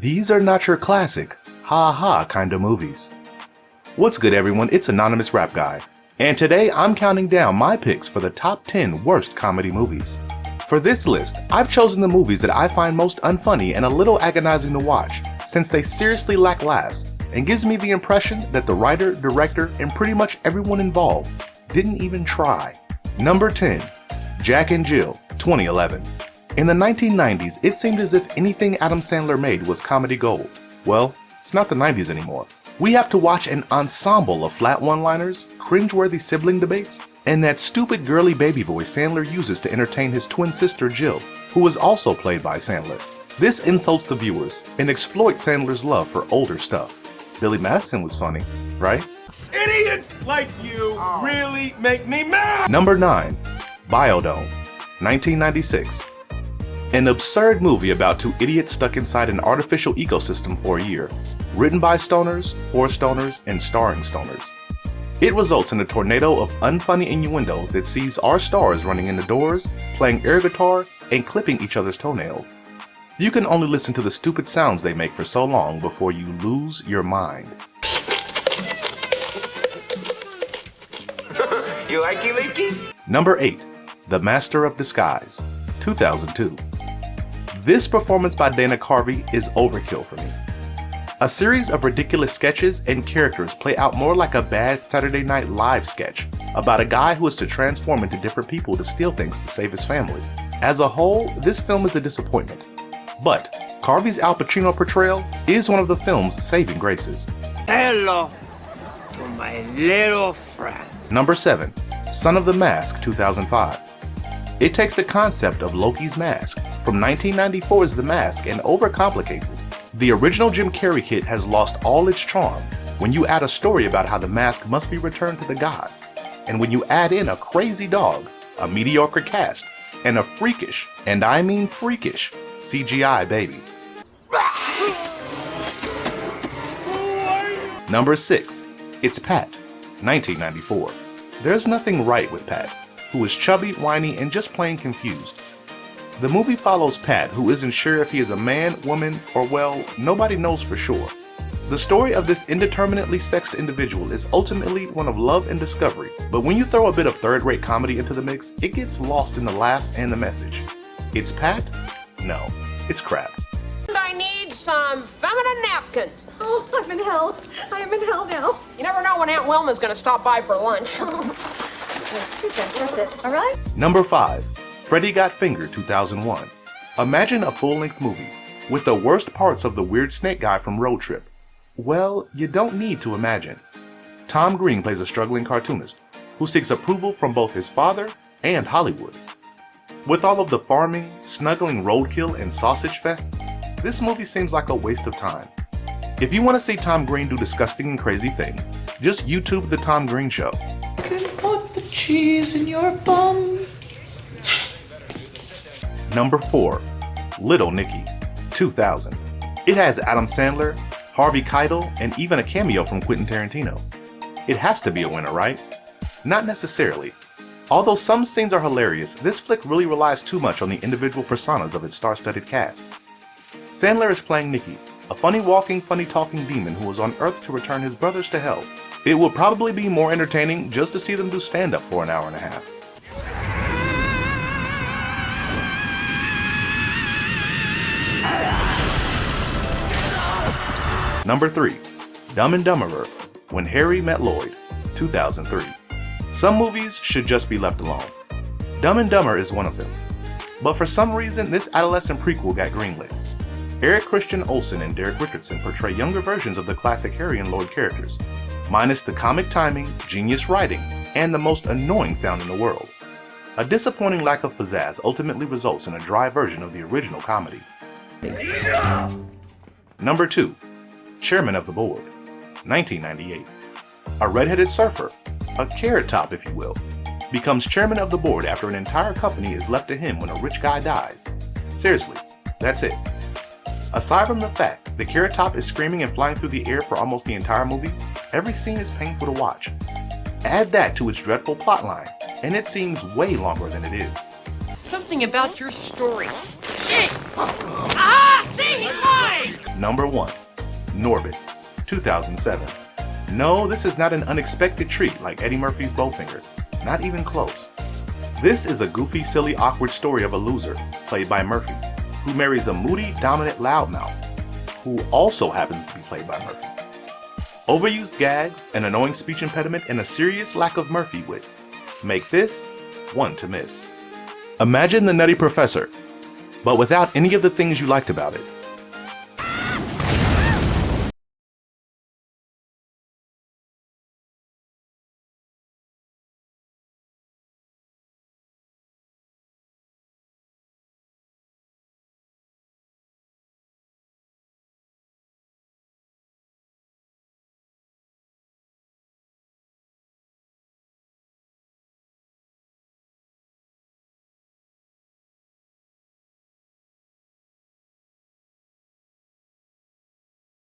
These are not your classic, ha-ha kind of movies. What's good everyone, it's Anonymous Rap Guy, and today I'm counting down my picks for the top 10 worst comedy movies. For this list, I've chosen the movies that I find most unfunny and a little agonizing to watch, since they seriously lack laughs, and gives me the impression that the writer, director, and pretty much everyone involved didn't even try. Number 10. Jack and Jill, 2011. In the 1990s, it seemed as if anything Adam Sandler made was comedy gold. Well, it's not the 90s anymore. We have to watch an ensemble of flat one-liners, cringeworthy sibling debates, and that stupid girly baby voice Sandler uses to entertain his twin sister Jill, who is also played by Sandler. This insults the viewers and exploits Sandler's love for older stuff. Billy Madison was funny, right? Idiots like you really make me mad! Number 9. Biodome, 1996. An absurd movie about two idiots stuck inside an artificial ecosystem for a year, written by stoners, for stoners, and starring stoners. It results in a tornado of unfunny innuendos that sees our stars running into doors, playing air guitar, and clipping each other's toenails. You can only listen to the stupid sounds they make for so long before you lose your mind. You likey leaky? Number 8. The Master of Disguise, 2002. This performance by Dana Carvey is overkill for me. A series of ridiculous sketches and characters play out more like a bad Saturday Night Live sketch about a guy who is to transform into different people to steal things to save his family. As a whole, this film is a disappointment. But Carvey's Al Pacino portrayal is one of the film's saving graces. Hello to my little friend. Number 7. Son of the Mask, 2005. It takes the concept of Loki's mask from 1994's The Mask and overcomplicates it. The original Jim Carrey kit has lost all its charm when you add a story about how the mask must be returned to the gods, and when you add in a crazy dog, a mediocre cast, and a freakish, and I mean freakish, CGI baby. Number 6. It's Pat, 1994. There's nothing right with Pat, who is chubby, whiny, and just plain confused. The movie follows Pat, who isn't sure if he is a man, woman, or well, nobody knows for sure. The story of this indeterminately sexed individual is ultimately one of love and discovery, but when you throw a bit of third-rate comedy into the mix, it gets lost in the laughs and the message. It's Pat? No, it's crap. I need some feminine napkins. Oh, I'm in hell. I am in hell now. You never know when Aunt Wilma's gonna stop by for lunch. That's it, all right? Number 5. Freddy Got Finger, 2001. Imagine a full-length movie with the worst parts of the weird snake guy from Road Trip. Well, you don't need to imagine. Tom Green plays a struggling cartoonist who seeks approval from both his father and Hollywood. With all of the farming, snuggling roadkill, and sausage fests, this movie seems like a waste of time. If you want to see Tom Green do disgusting and crazy things, just YouTube The Tom Green Show. Can put the cheese in your bum. Number 4. Little Nicki, 2000. It has Adam Sandler, Harvey Keitel, and even a cameo from Quentin Tarantino. It has to be a winner, right? Not necessarily. Although some scenes are hilarious, this flick really relies too much on the individual personas of its star-studded cast. Sandler is playing Nicki, a funny walking, funny talking demon who is on Earth to return his brothers to hell. It would probably be more entertaining just to see them do stand-up for an hour and a half. Number 3. Dumb and Dumberer, When Harry Met Lloyd, 2003. Some movies should just be left alone. Dumb and Dumber is one of them. But for some reason, this adolescent prequel got greenlit. Eric Christian Olsen and Derek Richardson portray younger versions of the classic Harry and Lloyd characters, minus the comic timing, genius writing, and the most annoying sound in the world. A disappointing lack of pizzazz ultimately results in a dry version of the original comedy. Number 2. Chairman of the Board, 1998. A redheaded surfer, a carrot top if you will, becomes chairman of the board after an entire company is left to him when a rich guy dies. Seriously, that's it. Aside from the fact the carrot top is screaming and flying through the air for almost the entire movie, every scene is painful to watch. Add that to its dreadful plotline, and it seems way longer than it is. Something about your story stinks. Ah, see, he's mine! Number 1. Norbit, 2007. No, this is not an unexpected treat like Eddie Murphy's Bowfinger. Not even close. This is a goofy, silly, awkward story of a loser, played by Murphy, who marries a moody, dominant loudmouth, who also happens to be played by Murphy. Overused gags, an annoying speech impediment, and a serious lack of Murphy wit make this one to miss. Imagine The Nutty Professor, but without any of the things you liked about it.